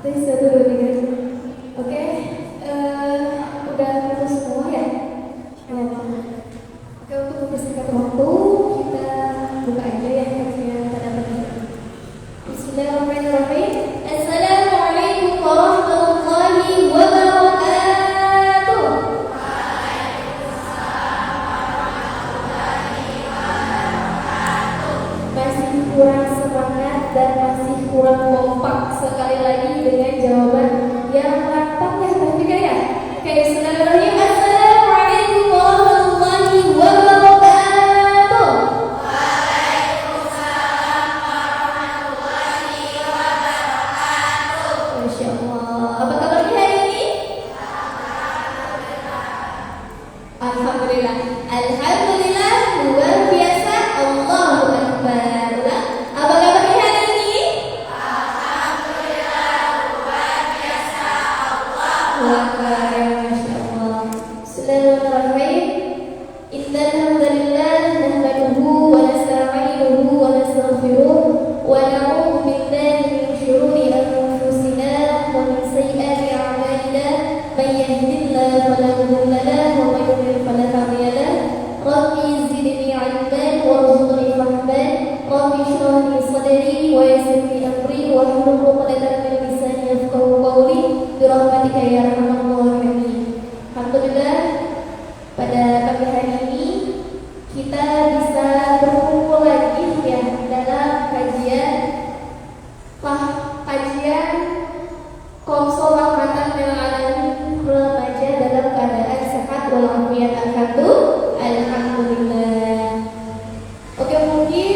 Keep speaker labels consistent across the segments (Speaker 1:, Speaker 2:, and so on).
Speaker 1: Tes satu dua tiga. Oke, udah fokus semua ya? Oke, untuk mempersingkat waktu, kita buka aja ya kajian pada pagi. Bismillahirrahmanirrahim. Assalamualaikum warahmatullahi wabarakatuh. Masih kurang semangat dan masih kurang kompak. Sekali lagi dengan jawaban yang lantang ya, Tafika ya. Oke, bismillahirrahmanirrahim. Assalamualaikum warahmatullahi wabarakatuh. Waalaikumsalam warahmatullahi wabarakatuh. Masya Allah. Apa kabarnya hari ini? Alhamdulillah. Alhamdulillah luar biasa. Allahu Akbar. Apa kabarnya hari ini? Alhamdulillah luar biasa. Allahu Akbar. Masya Allah. Bismillahirrahmanirrahim. Innal hamdalillah nahmaduhu wa nasta'inuhu wa nastaghfiruh wa na'udzu billahi min shururi anfusina wa min sayyiati a'malina. May yahdihillahu fala mudilla lahu wa may yudlil fala hadiya lahu. Rabbi zidni 'ilman warzuqni fahman. Rabbi shrah li sadri wa yassir li amri wahlul 'uqdatam min lisani yafqahu qawli bi rahmatika ya arhamar rahimin. Alhamdulillah, pada pagi hari ini kita bisa berkumpul lagi ya dalam kajian Komsol Rahmatan lil Alamin remaja dalam keadaan sehat walafiat. Alhamdulillah. Oke, mungkin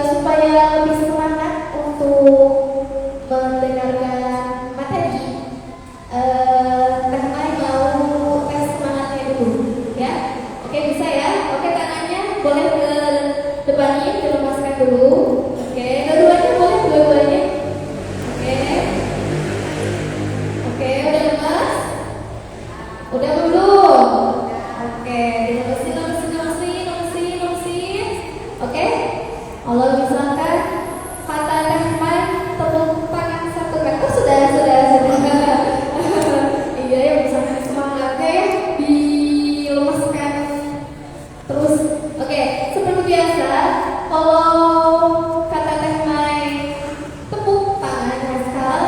Speaker 1: supaya lebih semangat untuk mendengarkan materi, Teh Mai mau tes semangatnya dulu, ya. Oke, bisa ya? Oke, tangannya boleh ke depannya, dilemaskan dulu. Oke, dua-duanya boleh, dua-duanya. Oke. Oke, udah lemas? Udah belum? Oke, lemesin. Oke, Allah misalkan kata Teh Mai tepuk tangan satu kali. Oh, sudah. Iya ya, misalkan semangatnya ya dilemaskan terus. Oke, seperti biasa, kalau kata Teh Mai tepuk tangan asal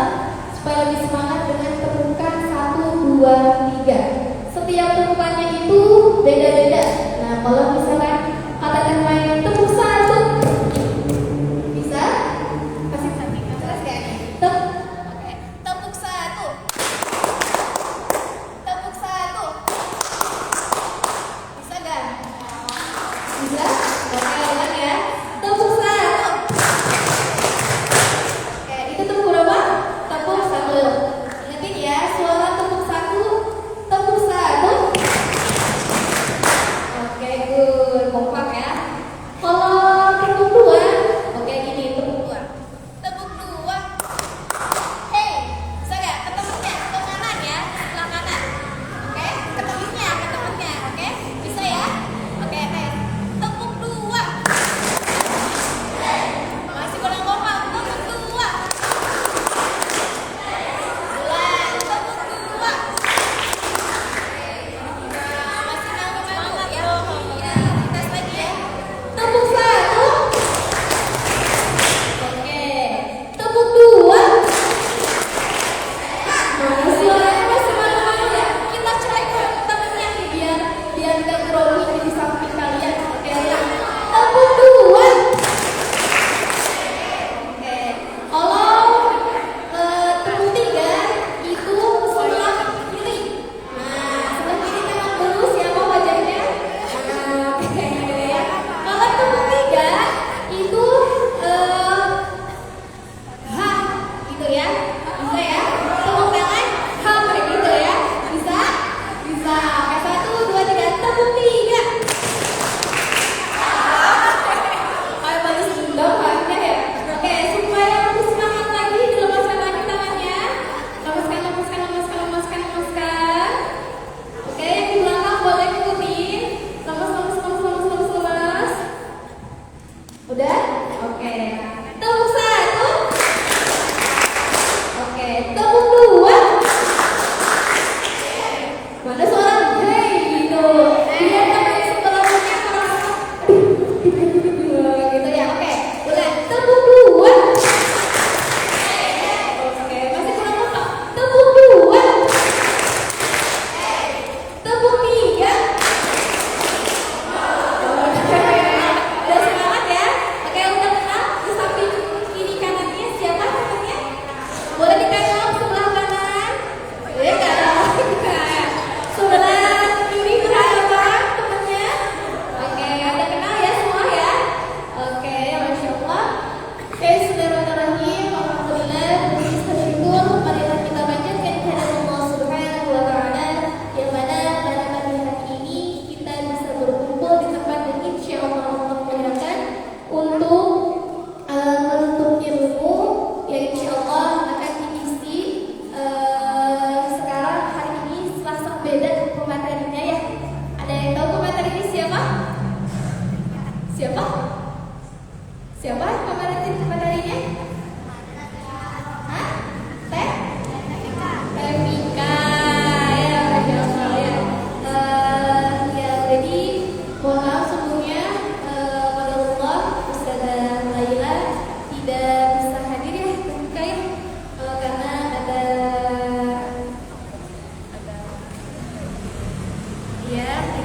Speaker 1: supaya lebih semangat dengan tepukan 1, 2, 3. Setiap tepukannya itu beda-beda. Nah, kalau misalkan kata Teh Mai tepuk 1, bisa? Kasih sampingan jelas ya? Oke, tepuk 1. Tepuk 1. Bisa gak? Bisa? Oke, ulang ya. Tepuk 1. Oke, itu tepuk berapa? Tepuk 1. Ingetin ya, suara tepuk 1. Tepuk 1.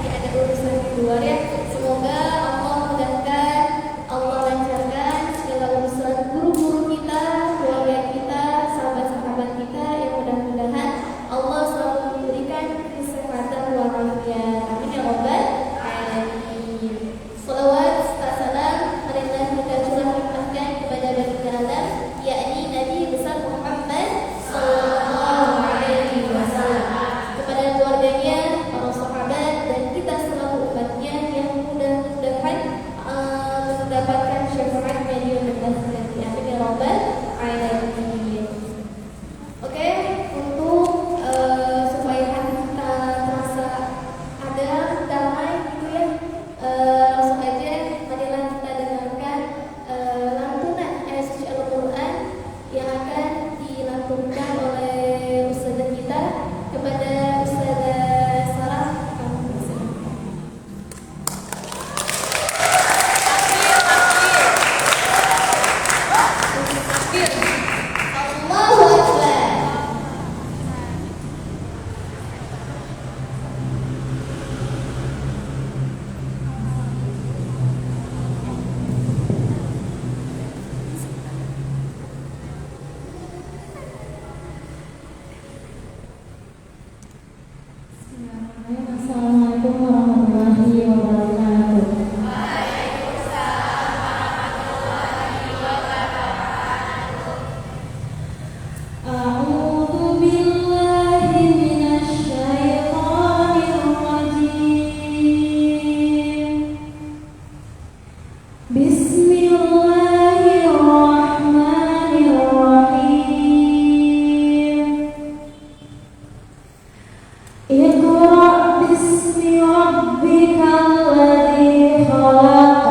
Speaker 1: lagi ada urusan di luar ya. Semoga Allah mudahkan, Allah lancarkan segala urusan guru-guru kita, keluarga kita, sahabat-sahabat kita, yang mudah-mudahan Allah selalu memberikan kesehatan walafiat. Amin ya rabbal alamin. Salawat serta salam marilah kita curahkan kepada baginda alam, yakni Nabi besar Muhammad sallallahu alaihi wasallam, kepada keluarganya, para sahabat, dan kita selalu umatnya yang mudah-mudahan mendapatkan syafaatnya di yaumil akhir. Amin ya rabbal alamin. Oke, untuk supaya hati kita terasa adem, damai gitu ya, langsung aja marilah kita dengarkan lantunan ayat suci Al-Quran yang akan dilantunkan oleh ustazah kita kepada Ustazah Sarah. Allahu Akbar.
Speaker 2: Assalamualaikum warahmatullahi wabarakatuh. A'udzu billahi minasy syaithanir rajim. Bismillahirrahmanirrahim. Iqra bismi rabbikal ladzi khalaq.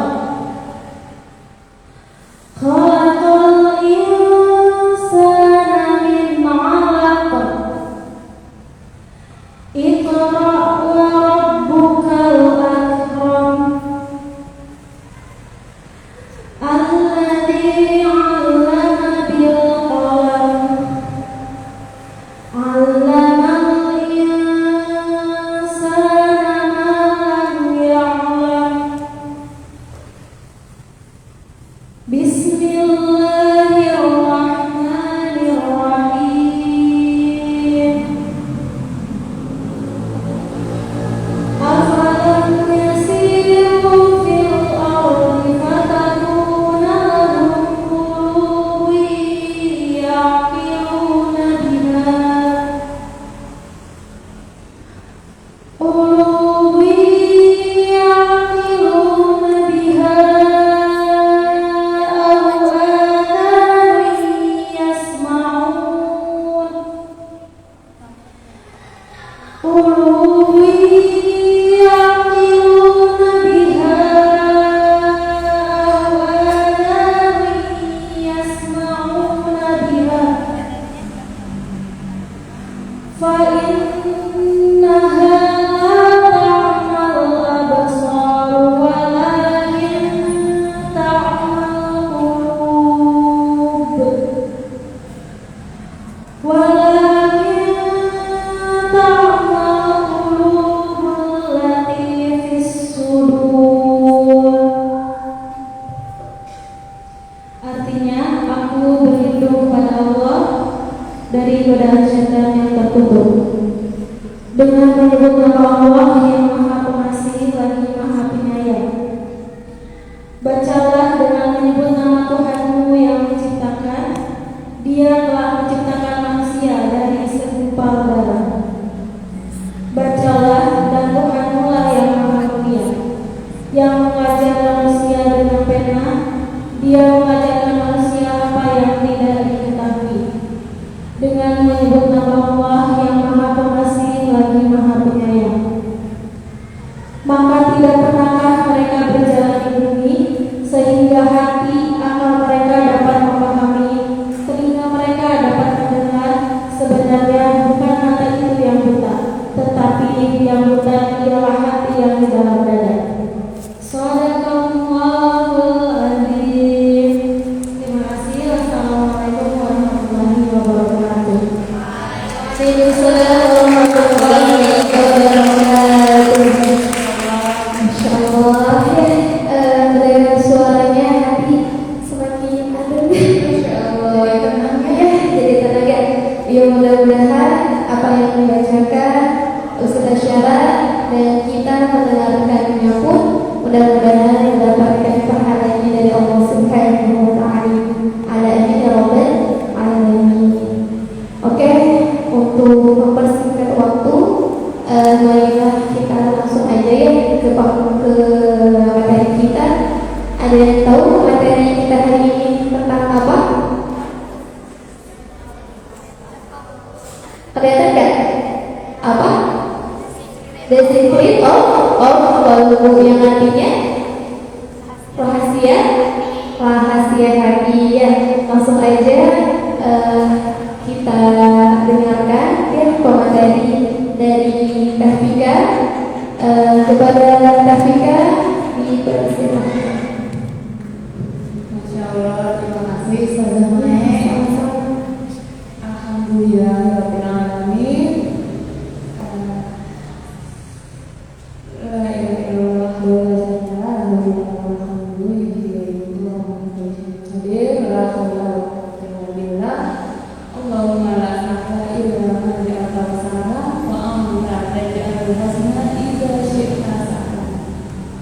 Speaker 2: Khalaqal insana min 'alaq. Iqra wa rabbukal akram. Alladzi 'allama bil qalam. 'Allamal insana ma lam ya'lam. Bismillahirrahmanirrahim. Afalam yasiru fil ardi fatakuna lahum qulubun ya'qiluna biha. Qulubun ya'qiluna biha aw adhanun yasma'un. Qulubun ya'qiluna biha aw adhanun yasma'una biha. فإنها لا تعمى الأبصار ولكن تعمى القلوب التي في الصدور. Artinya, aku berlindung kepada Allah dari godaan syaitan yang tertutup dengan menyebut nama Allah yang Maha Pengasih lagi Maha Penyayang. Bacalah dengan menyebut nama Tuhanmu yang menciptakan. Dia telah menciptakan manusia dari segumpal darah. Bacalah, dan Tuhanmu lah yang Maha Mulia, yang mengajar manusia dengan pena. Dia mengajarkan manusia apa yang tidak diketahui dengan menyebut nama Allah yang Maha Pengasih lagi Maha Penyayang. Maka tidak pernahkah mereka berjalan di bumi sehingga hati akal mereka dapat memahami, telinga mereka dapat mendengar? Sebenarnya bukan mata itu yang buta, tetapi yang buta ialah hati yang di dalam dada. Shadaqallahul adzim. Terima kasih. Wassalamualaikum warahmatullahi wabarakatuh.
Speaker 1: Waalaikumsalam warahmatullahi wabarakatuh. dan kita mendengarkannya pun mudah-mudahan mendapatkan pahalanya dari Allah Subhanahu wa Ta'ala. Amin ya rabbal alamin. Oke, untuk mempersingkat waktu, marilah kita langsung aja ya ke materi kita. Ada yang tahu materi kita hari ini tentang apa? Kelihatan kan? Apa? The secret of qalbu, yang artinya rahasia hati ya. Langsung aja kita dengarkan ya materi dari Tafika. Kepada Tafika dipersilakan.
Speaker 3: Masya Allah, terima kasih Ustazah Nek. Alhamdulillah Rabbil Alamin. La ilaha illallah wa la ilaha illallah la haula wa la quwwata illa billah. Allahumma la sahla illa ma ja'altahu sahla wa anta taj'alul hazna idza syi'ta sahla.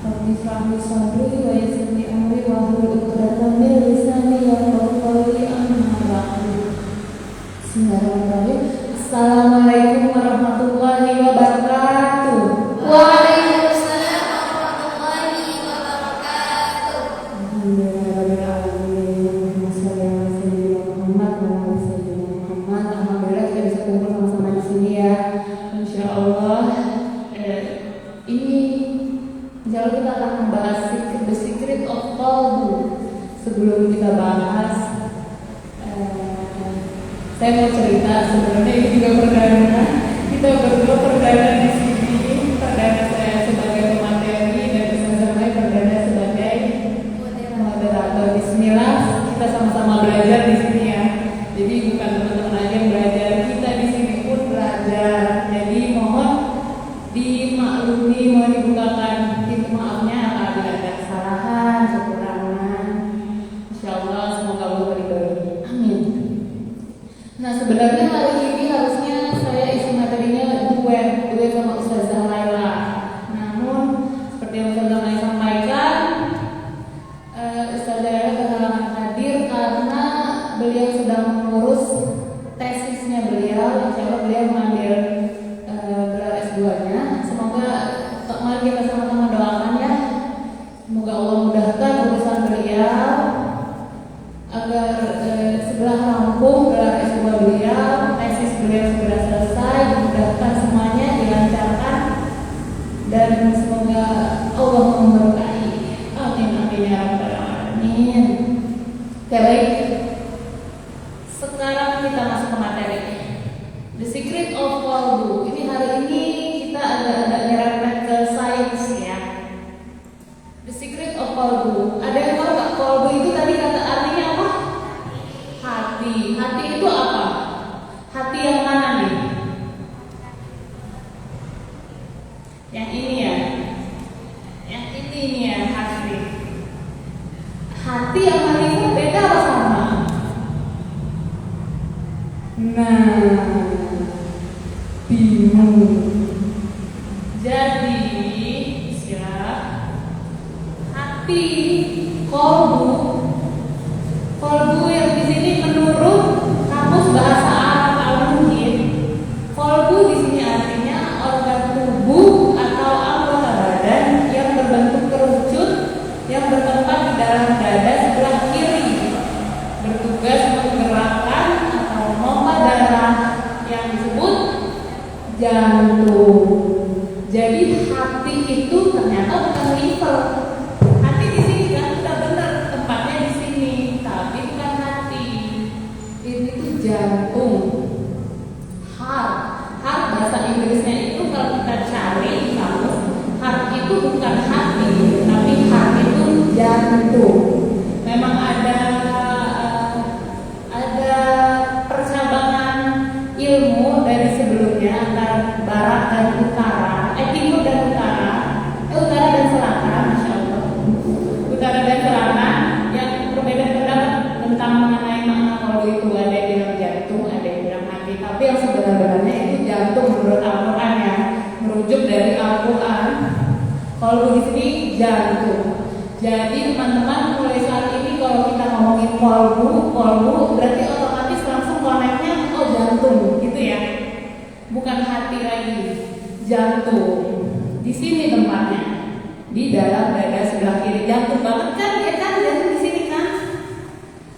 Speaker 3: Rabbi shrah li sadri wa yassir li amri wa hlul 'uqdatam min lisani yafqahu qawli. Amma ba'du. Bismillahirrahmanirrahim. Assalamualaikum warahmatullahi wabarakatuh.
Speaker 1: Waalaikumsalam warahmatullahi wabarakatuh.
Speaker 3: Alhamdulillah. Alhamdulillah kita bisa kumpul sama-sama di sini ya. Insya Allah ini insya Allah kita akan membahas the secret of qalbu. Sebelum kita bahas, saya mau cerita. Sebenarnya ini juga perdana. Kita berdua perdana di sini. Perdana saya sebagai pemateri dan saya perdana sebagai moderator. Bismillah, kita sama-sama belajar di sini ya. Jadi bukan teman-teman aja yang belajar, kita di sini pun belajar. Jadi mohon dimaklumi, mohon dibukakan pintu maafnya apabila ada kesalahan, kekurangan. Insyaallah semoga Allah meridhoi. Amin. Nah, sebenarnya hari ini harusnya saya isi materinya duet sama Ustazah Laila. Namun seperti yang Ustazah Laila sampaikan, Ustazah Laila kehalangan hadir karena beliau sedang mengurus tesisnya beliau. Insya Allah beliau mengambil gelar S2-nya. Semoga mari kita sama-sama doakan ya. Semoga Allah mudahkan urusan beliau agar segera rampung gelar S2 beliau, tesis beliau segera selesai, dimudahkan semuanya, dilancarkan, dan semoga Allah memberkahi. Amin amin ya rabbal alamin. Oke, baik. Sekarang kita masuk ke materi. The secret of qalbu. Ini hari ini kita agak nyerempet ke sains ya. The secret of qalbu. Ada yang tahu nggak qalbu itu tadi kata artinya apa? Hati. Hati itu apa? Hati yang mana nih? Yang ini ya. Yang ini nih ya hati. Hati sama liver beda apa sama? Nah, bingung. Jadi, siap. Hati, kolbu yang di sini menurut kamus bahasa Arab al-Mungkin, kolbu di sini artinya organ tubuh atau anggota badan yang berbentuk kerucut yang bertempat di dalam dada sebelah kiri, bertugas menggerakkan atau memompa darah yang disebut jantung. Jadi hati itu ternyata bukan liver. Hati di sini kan sudah benar tempatnya di sini, tapi bukan hati. Ini tuh jantung. Heart bahasa Inggrisnya itu kalau kita cari di kamus, heart itu bukan hati, tapi heart itu jantung. Memang ada percabangan ilmu dari sebelumnya antara barat dan utara, timur dan utara, utara dan selatan, masya Allah, utara dan selatan yang berbeda pendapat tentang mengenai makna kalau itu. Ada yang bilang jantung, ada yang bilang hati, tapi yang sebenarnya itu jantung menurut Al-Quran ya, merujuk dari Kolbu di sini jantung. Jadi teman-teman mulai saat ini kalau kita ngomongin kolbu berarti otomatis langsung koneknya jantung, gitu ya. Bukan hati lagi, jantung. Di sini tempatnya, di dalam dada sebelah kiri. Jantung banget kan, ya kan, jantung di sini kan.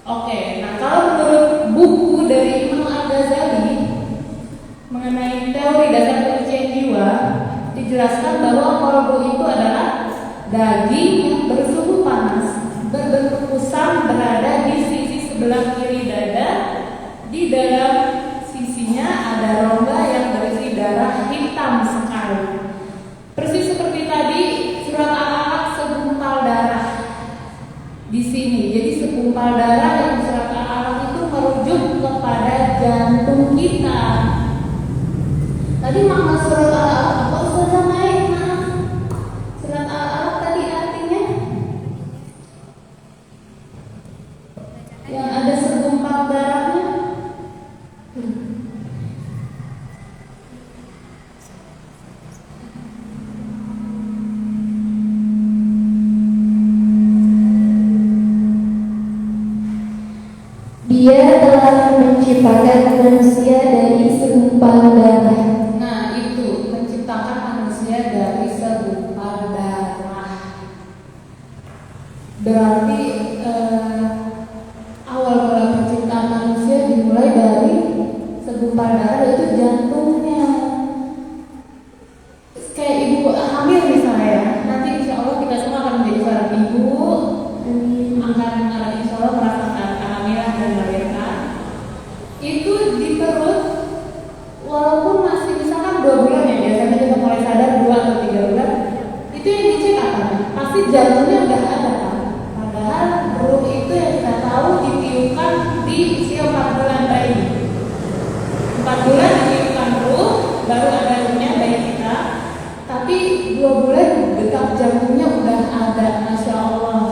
Speaker 3: Oke, nah kalau menurut buku dari Imam Al-Ghazali mengenai teori dasar penyucian jiwa, dijelaskan bahwa kolbu itu adalah daging yang bersuhu panas, berbentuk kusam, berada di sisi sebelah kiri dada. Di dalam sisinya ada rongga yang berisi darah hitam sekali. Persis seperti tadi surat Al-Alaq, segumpal darah di sini. Jadi segumpal darah yang surat Al-Alaq itu merujuk kepada jantung kita. Tadi makna surat Al-Alaq apa sudah naik? Surat Al-Alaq tadi artinya yang ada segumpal darahnya.
Speaker 1: Dia telah menciptakan manusia dari segumpal darah.
Speaker 3: Nah, itu menciptakan manusia dari segumpal darah. Berarti awal mula penciptaan manusia dimulai dari segumpal darah, yaitu jantungnya. Kayak ibu hamil misalnya ya, nanti insya Allah kita semua akan menjadi seorang ibu. Akan insya Allah merasakan kehamilan dan melahirkan. Itu di perut, walaupun masih misalkan 2 bulan ya, biasanya kita mulai sadar 2 atau 3 bulan, itu yang dicek apa? Pasti jantungnya udah ada kan? Padahal ruh itu yang kita tahu ditiupkan di usia 4 bulan bayi. 4 bulan ditiupkan ruh, baru ada ruhnya bayi kita. Tapi 2 bulan detak jantungnya udah ada, Masya Allah.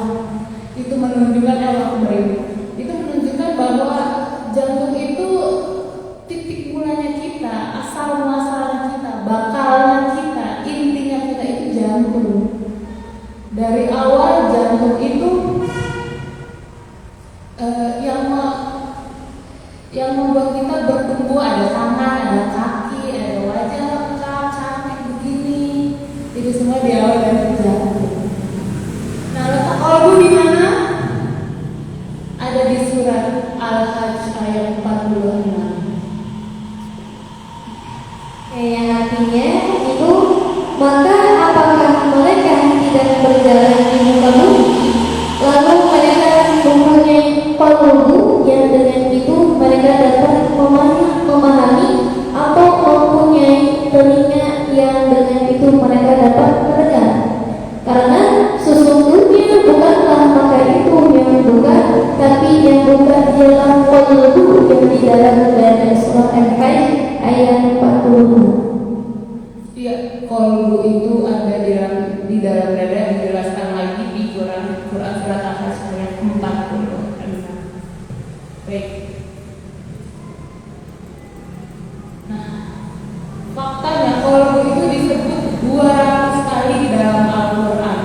Speaker 3: Itu menunjukkan itu menunjukkan bahwa jantung itu titik mulanya kita, asal muasalnya kita, bakalnya kita, intinya kita itu jantung. Dari awal jantung itu yang membuat kita bertumbuh, ada tangan, ada kaki, ada wajah lengkap, cantik begini. Itu semua di awal dari jantung. Nah, letak kolbu di mana? Ada di surat Al-Hajj ayat 46.
Speaker 1: Yang artinya itu, maka apakah mereka tidak berjalan di muka bumi, lalu mereka mempunyai kolbu yang dengan itu mereka dapat memahami, atau mempunyai telinga yang dengan itu mereka dapat mendengar? Karena sesungguhnya bukanlah maka itu yang bukan, tapi yang bukan ialah kolbu yang di dalam dada. Surah Al-Hajj ayat 46.
Speaker 3: Iya, kolbu itu ada di dalam dada, dijelaskan lagi di Quran surat Al-Hajj ayat 46. Baik. Nah, faktanya kolbu itu disebut 200 kali di dalam Al-Quran.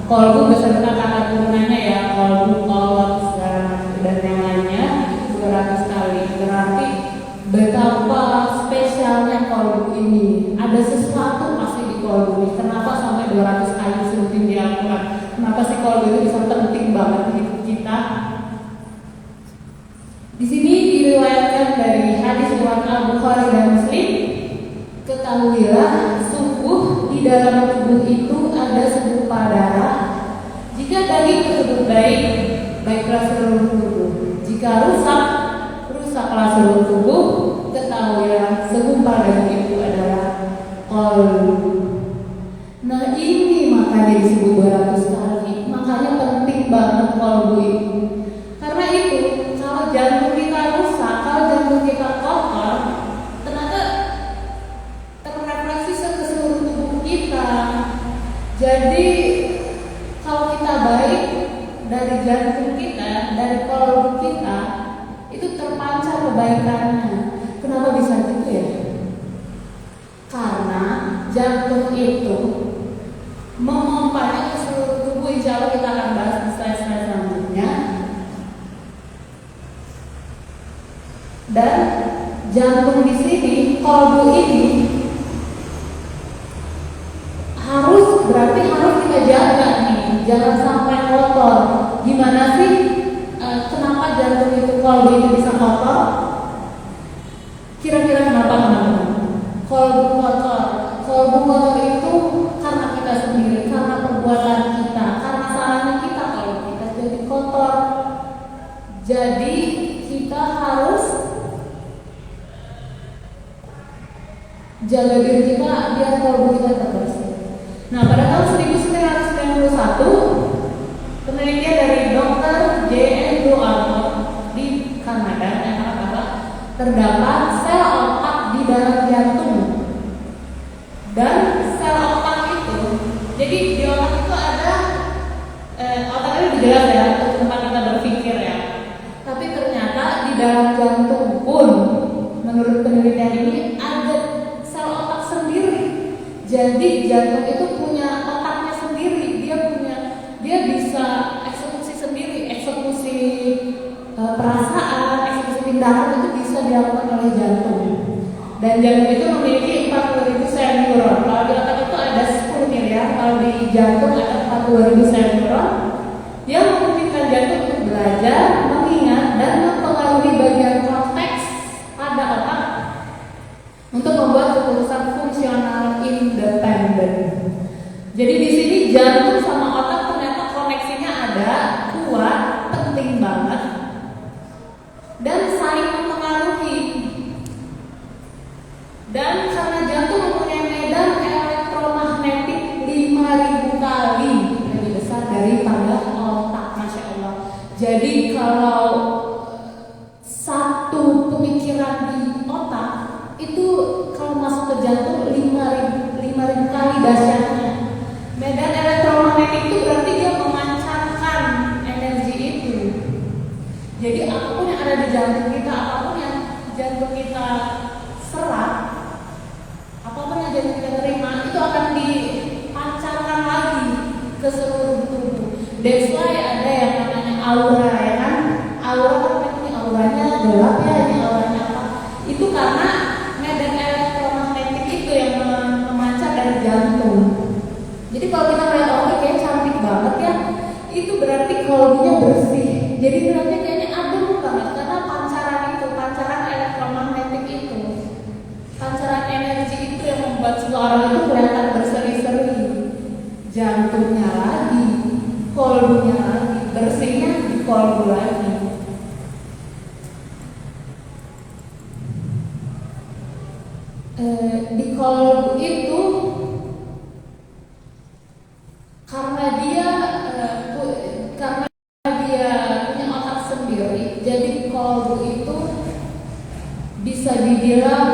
Speaker 3: Kolbu beserta kata turunannya ya, kolbu, kolot, segala macam dan yang lainnya 200 kali. Berarti betapa spesialnya kolbu ini. Ada sesuatu pasti di kolbu ini. Kenapa sampai 200 kali disebutin di Al-Quran? Kenapa sih kolbu itu bisa penting banget di hidup kita? Di sini diriwayatkan dari hadis riwayat Al-Bukhari dan Muslim. Ketahuilah, sungguh di dalam tubuh itu ada segumpal darah. Jika daging tersebut baik, baiklah seluruh tubuh. Jika rusak, rusaklah seluruh tubuh. Ketahuilah, segumpal daging itu adalah kolbu. Nah, ini makanya disebut 200 kali. Makanya penting banget kolbu itu. Karena itu, kalau jantung kita rusak, kalau jantung kita kotor, ternyata terrefleksi ke seluruh tubuh kita. Jadi kalau kita baik, dari jantung kita, dari kolbu kita, itu terpancar kebaikannya. Kenapa bisa gitu ya? Karena jantung itu dampaknya ke seluruh tubuh. Insya Allah kita akan bahas di slide-slide selanjutnya. Dan jantung di sini, kolbu ini berarti harus kita jaga nih, jangan sampai kotor. Gimana sih? Kenapa jantung itu, kolbu itu bisa kotor? Kira-kira kenapa teman-teman? Kolbu kotor itu karena kita sendiri, karena perbuatan kita, karena salahnya kita kalau kita jadi kotor. Jadi kita harus jaga diri kita biar kolbu kita tetap bersih. Nah, pada tahun 1991 penelitian dari Dr. J.Andrew Arnold di Kanada yang mengatakan terdapat sel otak di dalam jantung. Dan sel otak itu, jadi di otak itu ada otak itu jelas ya, tempat kita berpikir ya. Tapi ternyata di dalam jantung pun menurut penelitian ini ada sel otak sendiri. Jadi jantung itu punya otaknya sendiri, dia bisa eksekusi sendiri, eksekusi perasaan, eksekusi tindakan itu bisa dilakukan oleh jantung. Dan jantung itu memiliki 40.000 sel neuron. Kalau di otak itu ada 10 miliar, kalau di jantung ada 40.000 sel neuron yang memungkinkan jantung untuk belajar, mengingat, dan mempengaruhi bagian korteks pada otak untuk membuat keputusan fungsional independen. Jadi di sini jantung sama otak ternyata koneksinya ada, kuat, penting banget, dan saling mempengaruhi. Dan karena jantung mempunyai medan elektromagnetik 5.000 kali lebih besar daripada otak, masya Allah. Jadi kalau satu pemikiran di otak itu kalau masuk ke jantung 5.000 kali dahsyatnya. Medan elektromagnetik itu berarti dia memancarkan energi itu. Jadi apapun yang ada di jantung kita, apapun yang jantung kita serap, apapun yang jantung kita terima, itu akan dipancarkan lagi ke seluruh tubuh. That's why ada yang namanya aura, ya kan? Aura kan ini auranya gelap ya, ini auranya apa? Itu karena medan elektromagnetik itu yang memancar dari jantung. Jadi kalau kita melihat orang kayak cantik banget ya, itu berarti kolbunya bersih. Jadi berarti kayaknya adem banget karena pancaran elektromagnetik itu, pancaran energi itu yang membuat seseorang itu kelihatan berseri-seri. Jantungnya lagi, kolbunya lagi, bersihnya di kolbu lagi. Di kolbu itu karena dia punya otak sendiri, jadi kolbu itu bisa dibilang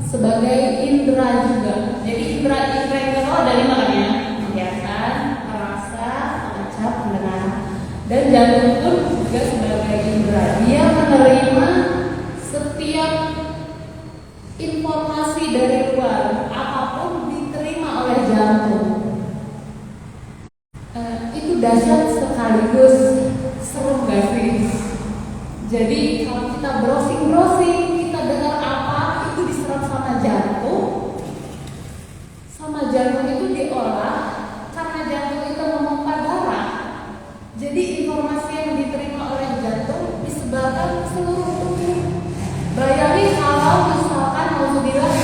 Speaker 3: sebagai indera juga. Jadi indera itu ada 5 kan ya, penglihatan, rasa, mengecap, pendengaran, dan jantung pun juga sebagai indera. Dia menerima setiap informasi dari luar, apapun diterima oleh jantung. Itu dahsyat sekaligus serem gak sih? Jadi kalau kita browsing, kita dengar apa itu diserap sama jantung itu diolah, karena jantung itu memompa darah. Jadi informasi yang diterima oleh jantung disebarkan ke seluruh tubuh. Bayangin kalau misalkan alhamdulillah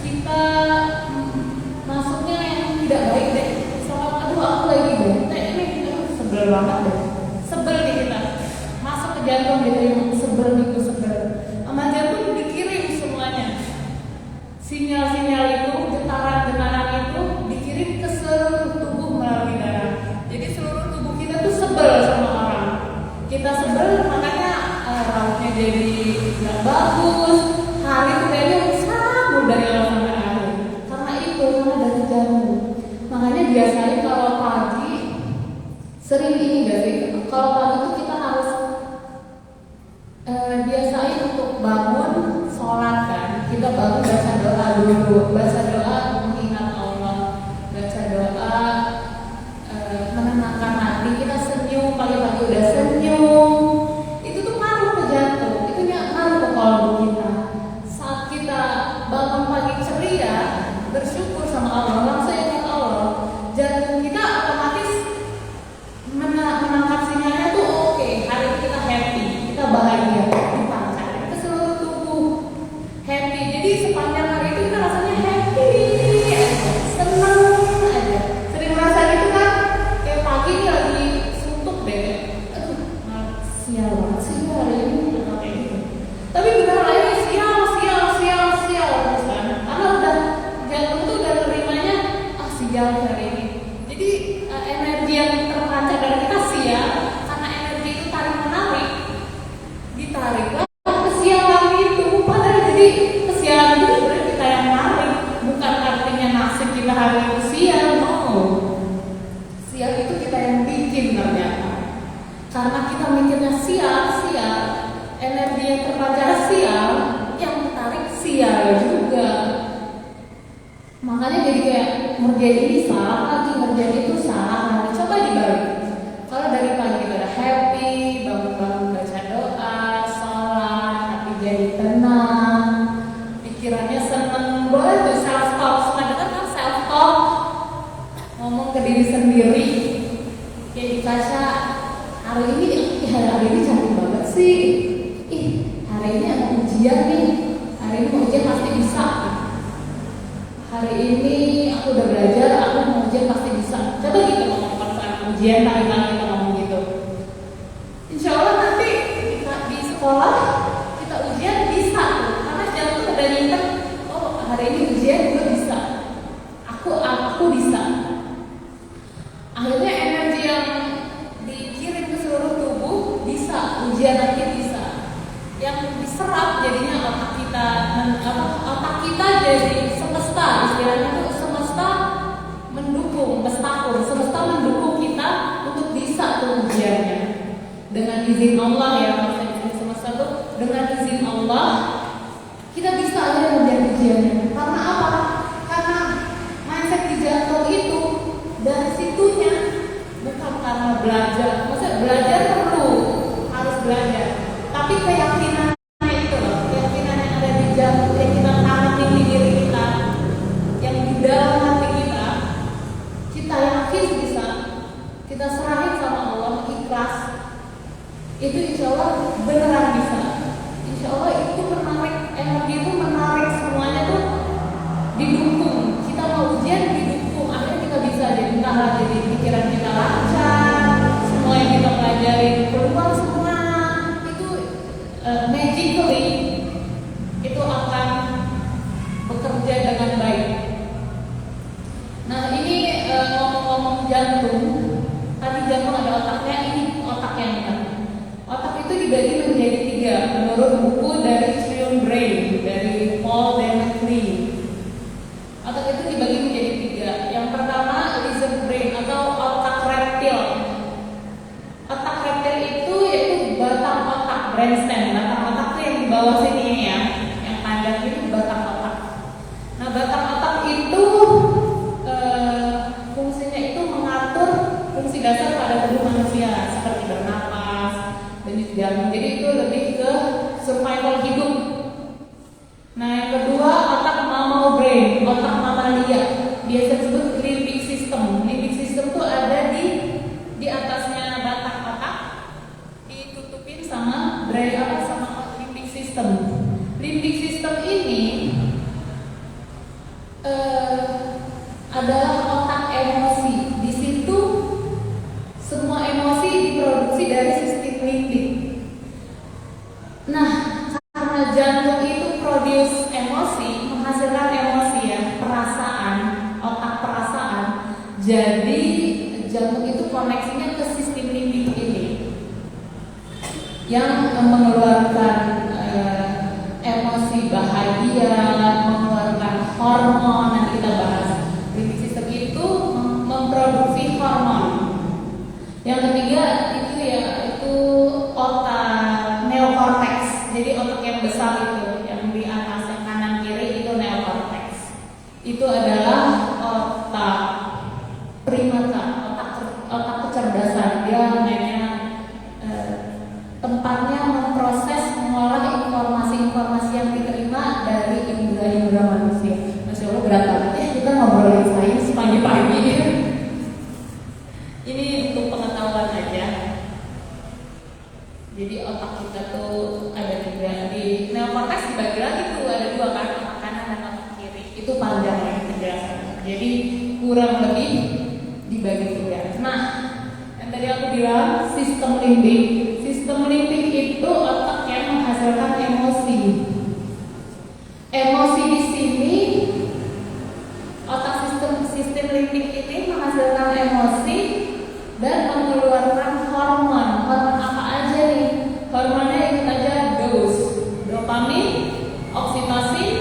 Speaker 3: kita masuknya yang tidak baik deh. Misalkan aduh aku lagi bete nih, sebel banget deh. Sebel nih kita. Masuk ke jantung diterima, sebel itu sebel. Sama jantung dikirim semuanya. Sinyal-sinyal itu, getaran-getaran itu dikirim ke seluruh tubuh melalui darah. Jadi seluruh tubuh kita tuh sebel sama orang. Kita sebel makanya rambutnya jadi nggak bagus, hari itu kayaknya sama dari awal sampai akhir. Karena dari jantung. Makanya biasanya kalau pagi sering ini gak sih? Kalau pagi itu kita harus biasain untuk bangun sholat kan. Kita bangun baca doa dulu, baca doa mengingat Allah, baca doa pagi-pagi udah senyum, itu tuh ngaruh ke jantung, itu ngaruh ke kolbu kita. Saat kita bangun pagi ceria, bersyukur sama Allah, langsung ingat Allah, jantung kita otomatis menangkap sinyalnya tuh oke, hari ini kita happy, kita bahagia, dipancar ke seluruh tubuh happy. Jadi sepanjang hari itu kita rasanya happy aja, seneng aja. Sering merasa gitu kan, kayak pagi ini lagi suntuk deh, aduh sial banget sih hari ini kayak gitu. Tapi benar lagi sial terus kan, karena udah jantung tuh udah nerimanya sial hari ini. Jadi energi yang terpancar dari kita sial, karena energi itu tarik menarik, ditariklah kesialan itu. Padahal jadi kesialan itu sebenarnya kita yang narik, bukan artinya nasib kita hari itu sial. No, sial itu kita yang bikin ternyata. Karena kita mikirnya sial, energi yang terpancar sial, yang tarik sial juga. Makanya jadi kayak ngerjain ini salah lagi, ngerjain itu salah lagi. Coba dibalik. Kalau dari pagi kita udah happy, bangun-bangun baca doa, sholat, hati jadi tenang, pikirannya seneng, boleh tuh self talk. Suka dengar kan self talk? Ngomong ke diri sendiri, kayak di kaca, hari ini cantik banget sih. Hari ini ada ujian nih, hari ini ujian pasti bisa. Hari ini aku udah belajar, aku mau ujian pasti bisa. Coba gitu ngomong saat ujian, kali-kali kita ngomong gitu. Insya Allah nanti kita di sekolah, kita ujian bisa tuh. Karena jantung udah nyimpen, oh hari ini ujian gue bisa. Aku bisa. Akhirnya energi yang dikirim ke seluruh tubuh bisa, ujian nanti bisa. Yang diserap jadinya otak kita jadi semesta, istilahnya itu semesta mendukung kita untuk bisa tuh ujiannya. Dengan izin Allah ya, maksudnya semesta tuh dengan izin Allah kita bisa aja menjadi ujiannya. Karena apa? Karena mindset di jantung itu dari situnya, bukan karena belajar. Maksudnya belajar perlu, harus belajar. Tapi keyakinan itu loh, keyakinan yang ada di jantung, yang kita tanam di diri kita, yang di dalam hati kita yakin bisa, kita serahin sama Allah, ikhlas, itu insya Allah beneran bisa. Insya Allah itu menarik, energi itu menarik semuanya tuh didukung. Kita mau ujian didukung, akhirnya kita bisa jadi pikiran kita lancar, semua yang kita pelajari keluar semua. Magically itu akan bekerja dengan baik. Nah ini ngomong-ngomong jantung, tadi jantung ada otaknya, ini otak yang mana? Otak itu dibagi menjadi 3 menurut buku dari Triune Brain dari Paul Demetri. Otak itu dibagi menjadi 3. Yang pertama lizard brain atau otak reptil. Otak reptil itu yaitu batang otak, brainstem. Batang otak itu yang di bawah sini ya, yang panjang itu batang otak. Nah batang otak itu fungsinya itu mengatur fungsi dasar pada tubuh manusia seperti bernapas, denyut jantung. Jadi itu lebih ke survival hidup. Nah yang kedua otak mammal brain, otak mamalia, biasa disebut limbic system. Limbic system itu ada di atasnya batang otak, ditutupin sama sama limbic system. Limbic system ini adalah otak emosi. Di situ semua emosi diproduksi dari sistem limbik. Nah, karena jantung itu produce emosi, menghasilkan emosi ya, perasaan, otak perasaan. Jadi jantung itu koneksinya ke sistem limbik ini yang mengeluarkan emosi bahagia, mengeluarkan hormon. Nanti kita bahas. Limbik sistem itu memproduksi hormon. Yang ketiga itu otak neokortex. Jadi otak yang besar itu, yang di atas, yang kanan kiri itu neokortex. Itu adalah otak primata, otak kecerdasan. Dia mainnya kurang lebih dibagi tiga. Nah, yang tadi aku bilang sistem limbik. Sistem limbik itu otak yang menghasilkan emosi. Emosi di sini, otak sistem limbik ini menghasilkan emosi dan mengeluarkan hormon. Hormon apa aja nih? Hormonnya itu aja dopamin, oksitosin,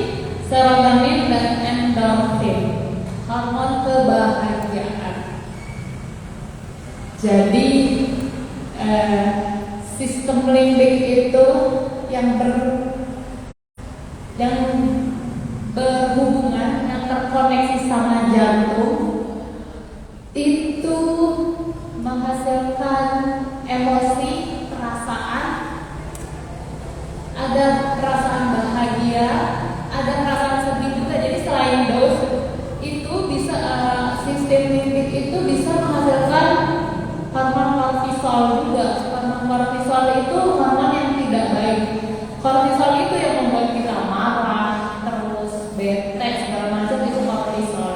Speaker 3: serotonin, dan endorfin. Hormon kebahagiaan. Jadi sistem limbik itu yang berhubungan, yang terkoneksi sama jantung, itu menghasilkan emosi, perasaan, ada perasaan bahagia, ada perasaan sedih juga. Jadi selain itu bisa sistem limbik itu bisa menghasilkan hormon kortisol juga. Hormon kortisol itu hormon yang tidak baik. Kortisol itu yang membuat kita marah, terus bete, segala macam, itu kortisol.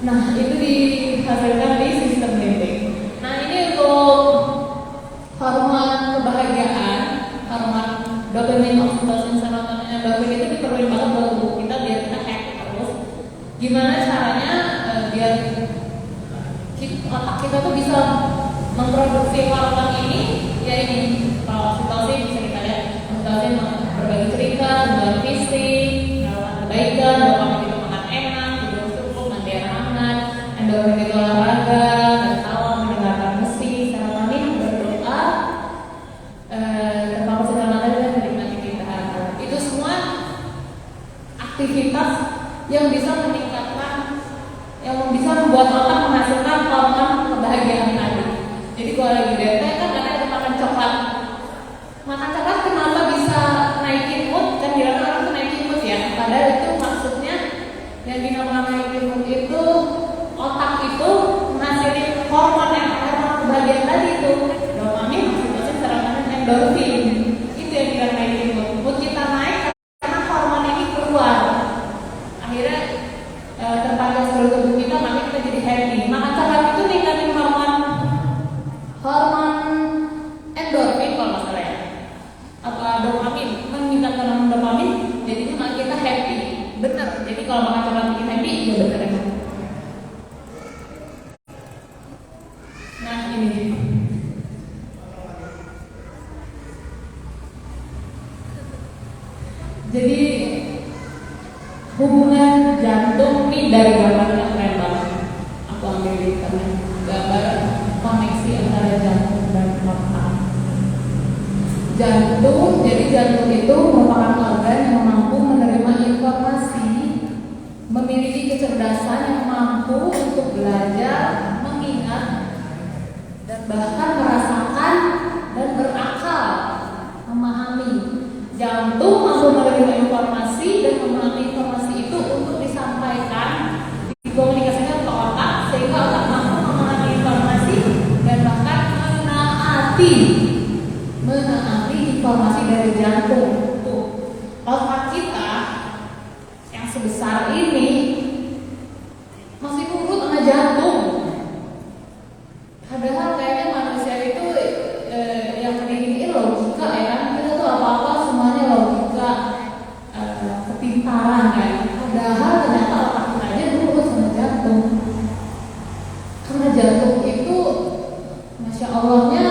Speaker 3: Nah, itu dihasilkan di sistem limbik. Nah, ini untuk hormon kebahagiaan, hormon dopamin, oksitosin, serotonin, endorfin itu diperlukan banget buat tubuh kita biar kita happy terus. Gimana caranya biar otak kita tuh bisa memproduksi hormon ini? Ya ini, kalau oksitosin bisa kita lihat, oksitosin berbagi cerita, berbagi fisik, melakukan kebaikan, dopamin itu makan enak, tidur cukup, mandi air hangat, endorfin itu olahraga, tertawa, mendengarkan musik, serotonin berdoa, terbangun segala macam dan menikmati keindahan. Itu semua aktivitas yang bisa meningkatkan, yang bisa membuat otak menghasilkan hormon kebahagiaan tadi. Jadi kalau lagi bete kan ada makan coklat. Makan coklat kenapa bisa naikin mood? Kan bilang orang tuh naikin mood ya. Padahal itu maksudnya yang dinamakan naikin mood itu otak itu menghasilkan hormon yang hormon kebahagiaan tadi itu dopamin, oksitosin, serotonin, endorfin. Itu yang bilang naikin mood. Mood kita naik karena hormon ini keluar. Akhirnya terpancar seluruh tubuh kita, makanya kita jadi happy. Makan coklat itu ningkatin hormon endorfin kalau nggak salah ya, apa dopamin, meningkatkan hormon dopamin, jadinya malah kita happy. Bener. Jadi kalau makan coklat bikin happy, ya bener emang. Nah ini. Jadi hubungan jantung ini dari gambarnya keren banget. Aku ambil di internet gambar koneksi antara jantung dan otak. Jantung, jadi jantung itu merupakan organ yang mampu menerima informasi, memiliki kecerdasan yang mampu untuk belajar, mengingat, dan bahkan merasakan dan berakal, memahami. Jantung mampu menerima informasi dan memahami informasi itu untuk disampaikan, dikomunikasikan ke otak, sehingga otak mampu memahami informasi dan bahkan menaati informasi dari jantung. Tuh, otak kita yang sebesar ini masih nurut sama jantung. Padahal kayaknya manusia itu yang ini logika ya kan, kita tuh apa-apa semuanya logika, kepintaran kan. Padahal ternyata otak kita aja nurut sama jantung. Karena jantung itu, masya Allahnya,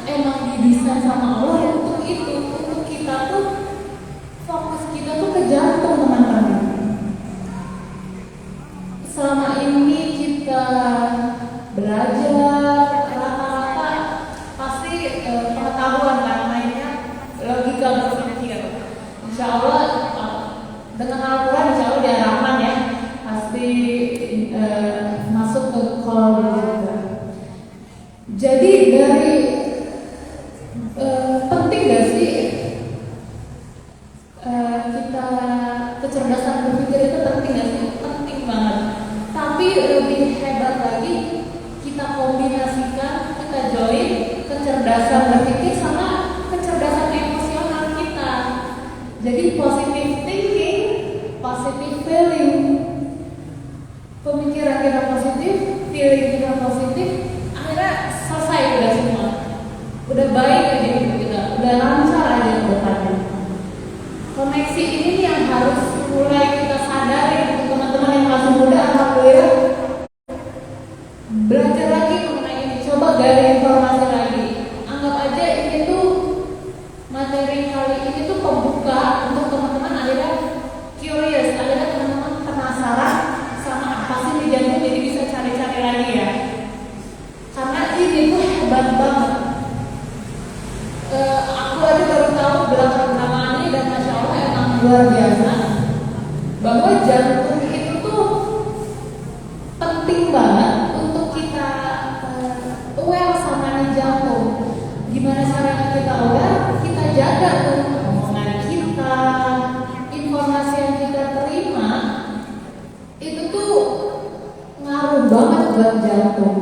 Speaker 3: emang didesain sama Allah ya untuk itu, untuk kita tuh fokus kita tuh ke jantung teman-teman. Selama ini kita belajar rata-rata pasti pengetahuan kan, mainnya logika berpikir. Insya Allah dengan Al-Quran insya Allah diarahkan ya, pasti masuk ke kolom juga. Jadi dari penting gak sih kita kecerdasan berpikir itu penting gak sih? Penting banget. Tapi lebih hebat lagi kita kombinasikan, kita join kecerdasan berpikir sama kecerdasan emosional kita. Jadi positive thinking, positive feeling. pemikiran kita positif, feeling kita positif, akhirnya selesai udah semua, udah baik aja hidup kita, udah lancar aja ke depannya. Koneksi ini nih yang harus mulai kita sadari untuk teman-teman yang masih muda. Alhamdulillah belajar lagi mengenai ini, coba gali informasi lagi. Anggap aja ini tuh materi kali ini tuh pembuka untuk teman-teman akhirnya curious, akhirnya teman-teman penasaran sama apa sih di jantung, jadi bisa cari-cari lagi ya. Karena ini tuh hebat banget. Aku aja baru tahu belakangan ini dan masya Allah emang luar biasa bahwa jantung itu tuh penting banget untuk kita aware sama nih jantung. Gimana caranya kita aware? Kita jaga tuh omongan kita, informasi yang kita terima itu tuh ngaruh banget buat jantung.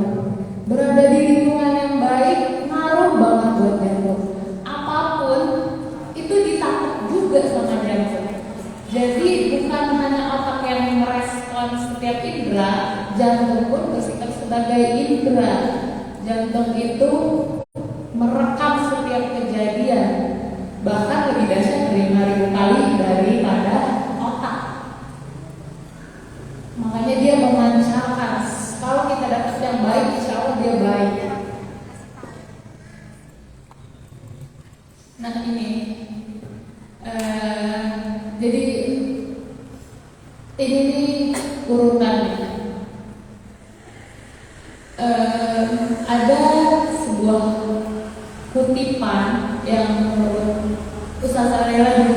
Speaker 3: Berada di lingkungan yang baik ngaruh banget buat jantung. Apapun itu ditakut juga sama jantung. Jadi bukan hanya otak yang merespon setiap indera, jantung pun bersikap sebagai indera. Jantung itu merekam setiap kejadian, bahkan lebih dahsyat 5.000 kali daripada otak. Makanya dia memancarkan. Kalau kita dapat yang baik, insya Allah dia baik. Nah ini, jadi ini nih urutannya. Ada sebuah kutipan yang menurut Ustaz Sarela dan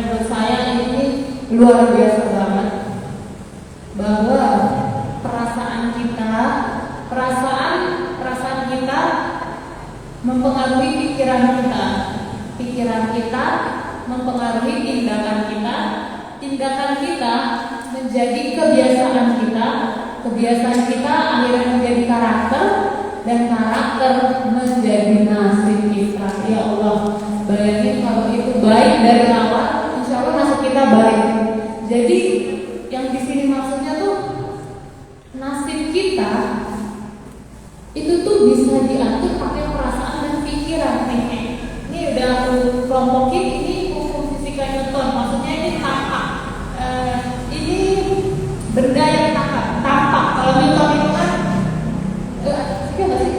Speaker 3: menurut saya ini luar biasa banget, bahwa perasaan kita mempengaruhi pikiran kita mempengaruhi tindakan kita menjadi kebiasaan kita akhirnya menjadi karakter, dan karakter menjadi nasib kita. Ya Allah, bayangin kalau itu baik dari awal, insya Allah nasib kita baik. Jadi yang di sini maksudnya tuh nasib kita itu tuh bisa diatur pakai perasaan dan pikiran nih. Ini udah aku kelompokin, ini hukum fisika Newton. Maksudnya ini tampak. Ini benda yang tampak. Kalau Newton itu kan fisika nggak sih?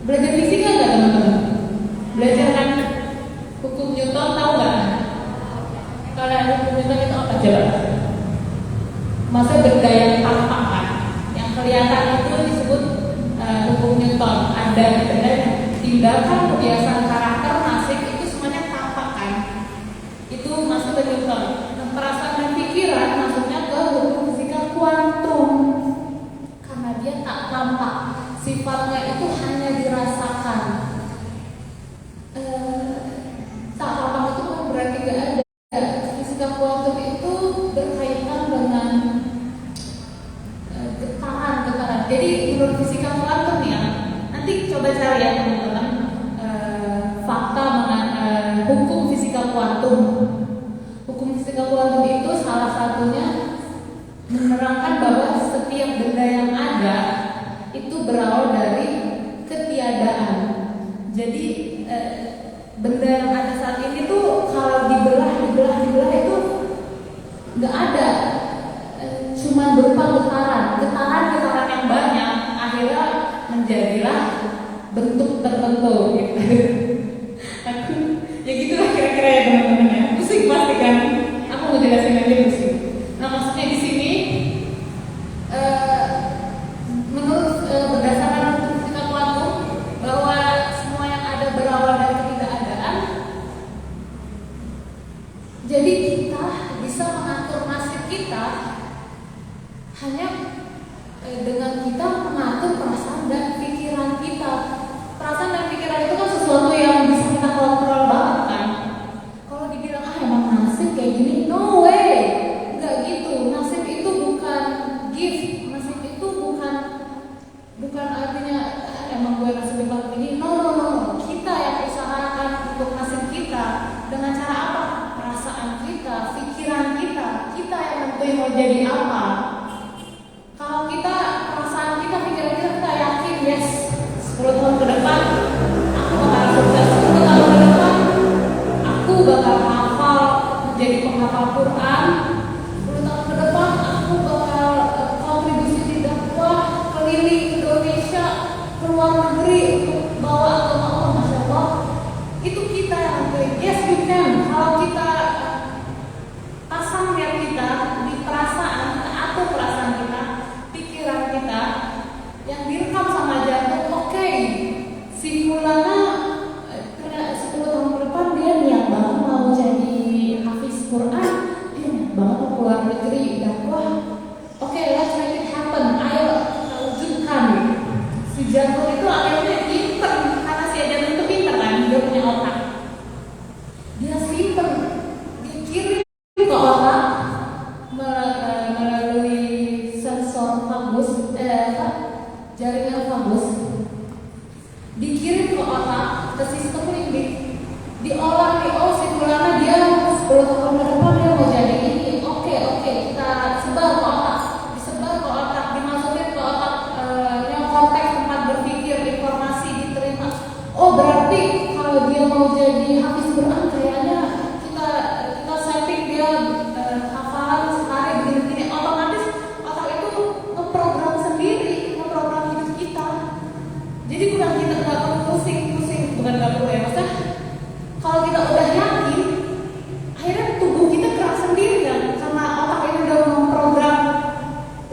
Speaker 3: Belajar fisika nggak teman-teman? Belajar kan hukum Newton, tahu nggak? Kalau hukum Newton itu apa coba? Maksudnya benda yang tampak kan, yang kelihatan itu disebut hukum Newton. Ada benda, tindakan, kebiasaan, karakter, nasib itu semuanya tampak kan? Itu masuk ke Newton. Nah, perasaan dan pikiran masuknya ke hukum fisika kuantum. Karena dia tak tampak, sifatnya itu hanya dirasakan. Tak tampak itu kan berarti gak ada. Fisika kuantum itu berkaitan dengan getaran. Jadi menurut fisika kuantum ya, nanti coba cari ya teman-teman fakta mengenai hukum fisika kuantum. Hukum fisika kuantum itu salah satunya menerangkan bahwa setiap benda yang ada itu berawal dari ketiadaan. Jadi benda yang ada saat ini tuh kalau dibelah itu nggak ada, cuma berupa getaran yang banyak, akhirnya menjadilah bentuk tertentu gitu. Aku ya gitulah kira-kira ya teman-teman ya. Pusing pasti kan? Aku mau jelasin aja pusing. Nah maksudnya di sini menurut berdasarkan fisika kuantum bahwa semua yang ada berawal dari ketidakadaan. Jadi kita bisa mengatur nasib kita hanya dengan kita mengatur perasaan dan pikiran kita. Perasaan dan pikiran itu kan sesuatu yang bisa kita kontrol banget kan. Kalau dibilang emang nasib kayak gini, no way, nggak gitu. Nasib itu bukan gift, nasib itu bukan artinya emang gue nasib banget gini. No. Kita yang usahakan untuk nasib kita dengan cara apa? Perasaan kita, pikiran kita yang menjadi apa? Kalau kita, perasaan kita, pikiran kita yakin, yes, 10 tahun ke depan aku bakal sukses, 10 tahun ke depan aku bakal hafal, menjadi penghafal Quran, 10 tahun ke depan aku bakal kontribusi di dakwah keliling Indonesia, ke luar negeri untuk bawa agama Allah. Masya Allah, itu kita yang ngakuin, yes you can. Kalau kita pasang niat kita di perasaan, kita atur perasaan kita, pikiran kita yang direkam sama jantung. Oke, si Fulana 10 tahun ke depan dia niat banget mau jadi hafiz Quran, dia niat banget mau keluar negeri dakwah. Oke, let's make it happen. Ayo kita wujudkan. Si jantung itu akhirnya pinter, karena si jantung itu pinter kan, dia punya otak. Dia simpen, dia kirim ke otak melalui sensor vagus, jaringan vagus, dikirim ke otak, ke sistem limbik, diolah nih, oh si Fulana dia 10 tahun ke depan dia mau jadi ini. Oke, kita sebar ke otak, disebar ke otak, dimasukin ke otak, yang konteks tempat berpikir, informasi diterima. Oh berarti kalau dia mau jadi hafiz Quran, kayaknya kita setting dia hafalan sehari begini-begini, otomatis otak itu ngeprogram sendiri, ngeprogram hidup kita. Jadi bukan kita nggak perlu pusing-pusing, bukan nggak perlu ya, maksudnya kalau kita udah yakin, akhirnya tubuh kita gerak sendiri kan, karena otak ini udah memprogram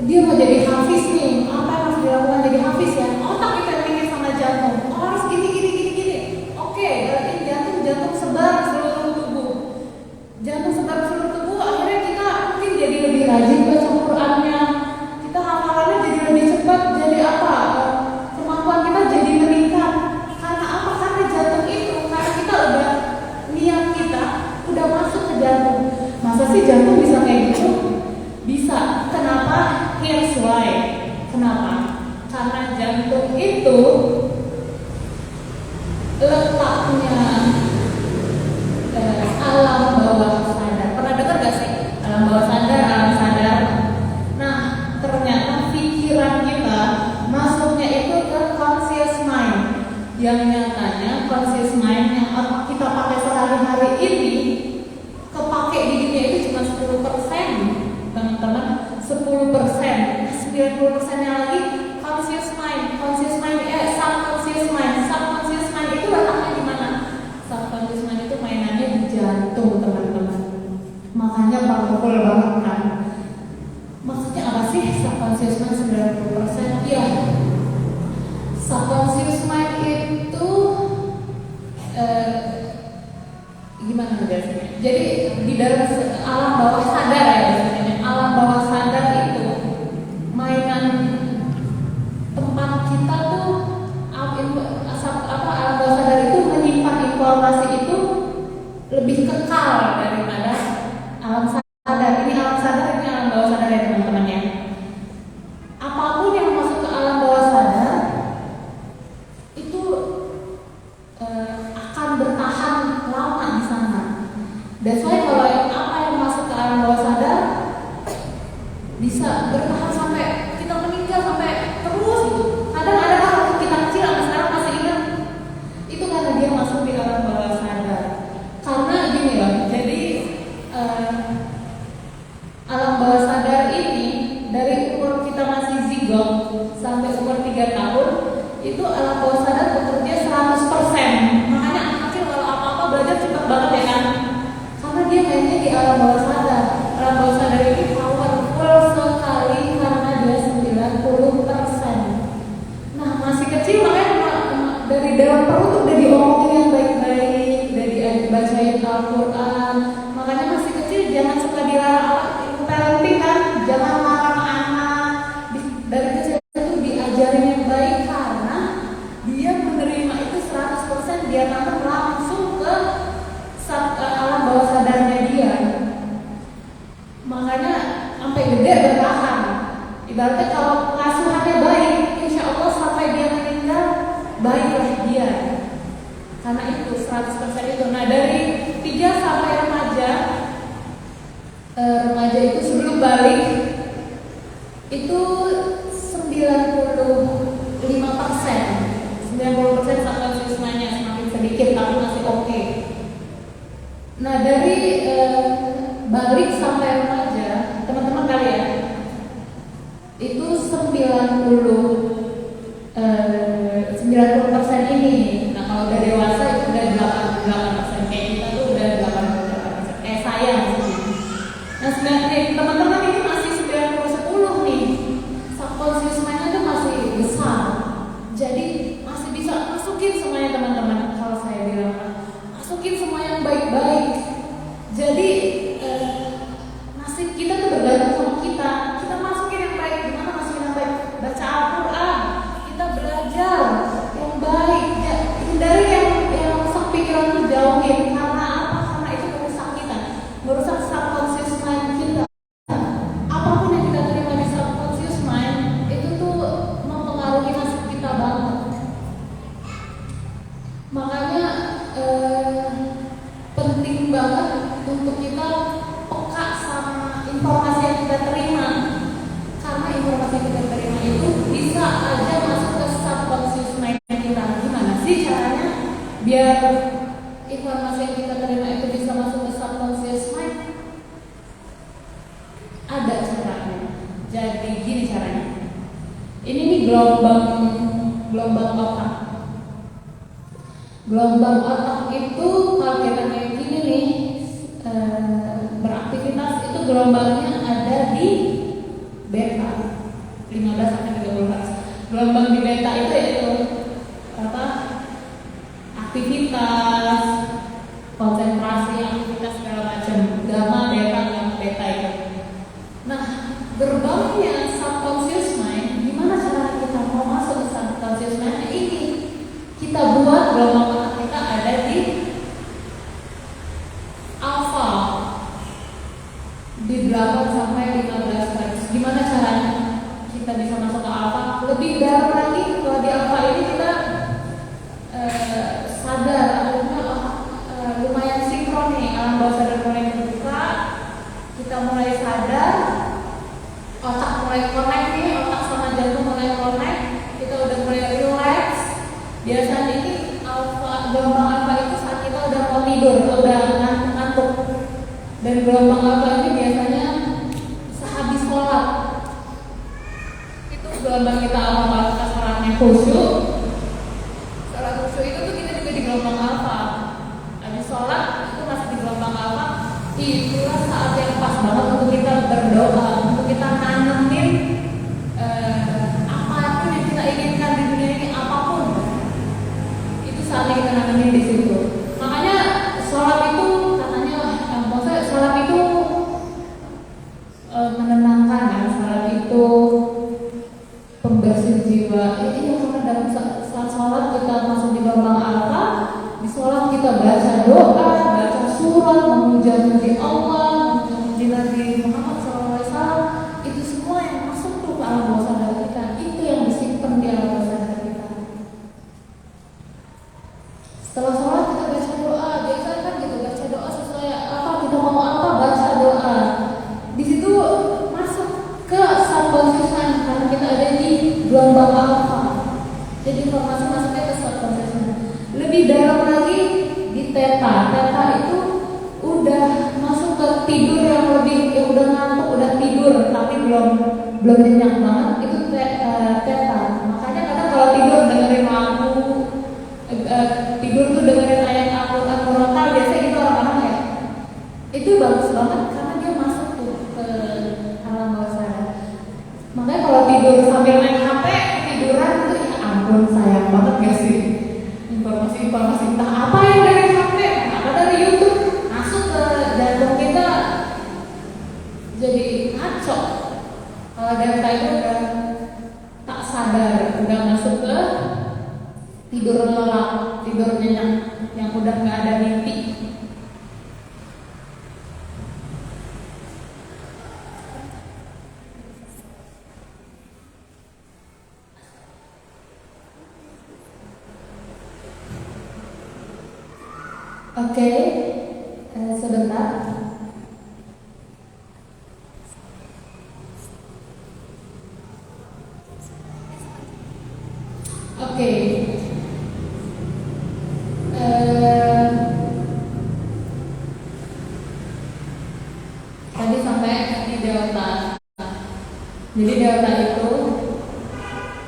Speaker 3: dia mau jadi hafiz nih, apa yang harus dilakukan jadi hafiz ya, otak itu yang mikir sama jantung, oh harus gini. Oke, berarti jantung sebar seluruh tubuh. Jantung sebar seluruh tubuh, akhirnya kita mungkin jadi lebih rajin baca Qurannya, kita hafalannya jadi lebih cepat, jadi apa? Kemampuan kita jadi meningkat. Karena apa? Karena jantung itu, karena kita udah niat kita udah masuk ke jantung. Masa sih jantung bisa kayak gitu? Bisa. Kenapa? Here's why. Kenapa? Karena jantung itu letaknya alam bawah sadar. Pernah dengar gak sih? Alam bawah sadar, alam sadar. Nah, ternyata pikiran kita masuknya itu ke conscious mind. Yang nyatanya conscious mind yang kita pakai sehari-hari ini kepake di dunia itu cuma 10%, teman-teman. 10%, 90%-nya lagi conscious mind, subconscious mind. Subconscious mind itu letaknya di mana? Subconscious mind itu mainannya di jantung, teman-teman. Makanya powerful banget kan. Maksudnya apa sih subconscious mind 90%? Iya. Subconscious mind itu gimana ngejelasinnya? Jadi di dalam alam bawah sadar ya biasanya. Alam bawah sadar itu mainan tempat kita tuh alam bawah sadar itu menyimpan informasi itu lebih kekal daripada alam sadar. Ini alam sadar, ini alam bawah sadar ya teman-teman ya. Apapun yang masuk ke alam bawah sadar itu akan bertahan lama di sana. That's why kalau apa yang masuk ke alam bawah sadar bisa bertahan sampai kita meninggal, sampai terus gitu. Kadang ada hal kita kecil sampai sekarang masih ingat. Itu karena dia masuk di alam bawah sadar. Karena gini loh, jadi alam bawah sadar ini dari umur kita masih zigot sampai umur 3 tahun itu alam bawah sadar bekerja 100%. Makanya anak kecil kalau apa-apa belajar cepat banget ya kan, karena dia mainnya di alam bawah sadar. Alam bawah sadar ini powerful sekali karena dia 90%. Nah masih kecil makanya dari dalam perut udah diomongin yang baik-baik, udah dibacain Al-Quran. Makanya masih kecil jangan suka dilarang, parenting kan, jangan larang anak. Dari kecil itu diajarin yang baik karena dia menerima itu 100%, dia tanam langsung ke alam bawah sadarnya dia. Makanya sampai gede bertahan. Ibaratnya kalau pengasuhannya baik, insya Allah sampai dia meninggal baiklah dia. Karena itu 100% itu. Nah dari 3 sampai remaja itu sebelum balik itu 95%. 90% subconscious mind-nya semakin sedikit tapi masih oke. Nah dari balik sampai remaja, teman-teman kalian itu 90% ini. Nah kalau udah dewasa itu udah 88%. Kayak kita tuh udah 88%. Saya maksudnya. Nah sebenarnya teman-teman ini masih 90-10 nih. Subconscious mind-nya tuh masih besar. Jadi masih bisa masukin semuanya teman-teman. Kalau saya bilang masukin semua yang baik-baik. Jadi nasib kita tuh bergantung sama kita. Kita masukin yang baik. Gimana masukin yang baik? Baca Al-Quran. Kita belajar yang baik. Ya, hindari yang rusak pikiran tuh jauhin. Karena apa? Karena itu merusak kita, merusak subconscious mind kita. Apapun yang kita terima di subconscious mind itu tuh mempengaruhi nasib kita banget. Makanya penting banget untuk kita peka sama informasi yang kita terima, karena informasi yang kita terima itu bisa aja masuk ke subconscious mind kita. Gimana sih caranya biar informasi yang kita terima itu bisa masuk ke subconscious mind? Ada caranya. Jadi gini caranya. Ini nih gelombang otak. Gelombang otak itu kalau kita kayak gini nih beraktivitas itu gelombangnya ada di beta 15 sampai 30 Hz. Gelombang di beta itu apa? Aktivitas, konsentrasi, aktivitas segala macam. Gamma, beta, gamma, beta itu. Nah, gerbangnya subconscious mind, gimana cara kita mau masuk ke subconscious mind? Ini kita buat gelombang otak kita ada di alpha di 8 sampai 15 Hz. Gimana caranya kita bisa masuk ke alpha? Lebih dalam lagi, kalau di alpha ini kita sadar, lumayan sinkron nih, alam bawah sadar mulai terbuka, kita mulai sadar, otak mulai connect nih, otak sama jantung mulai connect, kita udah mulai relax. Biasanya ini gelombang alpha itu saat kita udah mau tidur, udah ngantuk. Dan gelombang alpha ini biasanya sehabis sholat. Itu gelombang kita alpha, kita sholatnya khusyuk. Sholat khusyuk itu tuh kita juga di gelombang alpha. Habis sholat itu masih di gelombang alpha. Itulah saat yang pas banget untuk kita berdoa, untuk kita nanemin apapun yang kita inginkan di dunia ini, apapun. Saatnya kita nanemin di situ. Makanya sholat itu katanya, maksudnya sholat itu menenangkan ya, sholat itu pembersih jiwa. Ini karena dalam saat sholat kita masuk di gelombang alpha, di sholat kita baca doa, baca surat, memuji Allah, memuji Nabi Muhammad SAW. Itu semua yang masuk tuh ke alam bawah sadar kita. Itu yang disimpan di alam bawah sadar kita. Setelah sholat kita baca doa, biasanya kan gitu, baca doa sesuai apa kita mau apa, baca doa. Di situ masuk ke subconscious mind karena kita ada di gelombang alpha. Jadi informasi masuknya ke subconscious mind. Lebih dalam lagi di theta. Theta itu udah masuk ke tidur yang lebih, yang udah ngantuk, udah tidur tapi belum nyenyak banget. Itu theta. Makanya kadang kalau tidur dengerin lagu, tidur tuh dengerin ayat Al-Quran murotal, biasanya itu orang-orang ya. Itu bagus banget karena dia masuk tuh ke alam bawah sadar. Makanya kalau tidur sambil main HP, tiduran tuh ya ampun, sayang banget gak sih? Informasi entah apa yang dari HP, apa dari YouTube masuk ke jantung kita, jadi ngaco. Kalau data itu udah tak sadar, udah masuk ke tidur lelap, tidur nyenyak, yang udah nggak ada mimpi. Oke, sebentar. Tadi sampai di delta. Jadi delta itu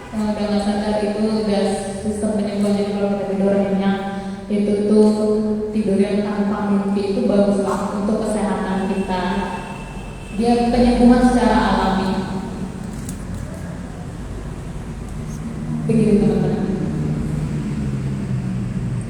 Speaker 3: yang udah nggak sadar itu udah sistem penyembuhan. Jadi kalau kita tidur nyenyak itu tuh tidur yang tanpa mimpi itu bagus lah untuk kesehatan kita. Dia penyembuhan secara alami.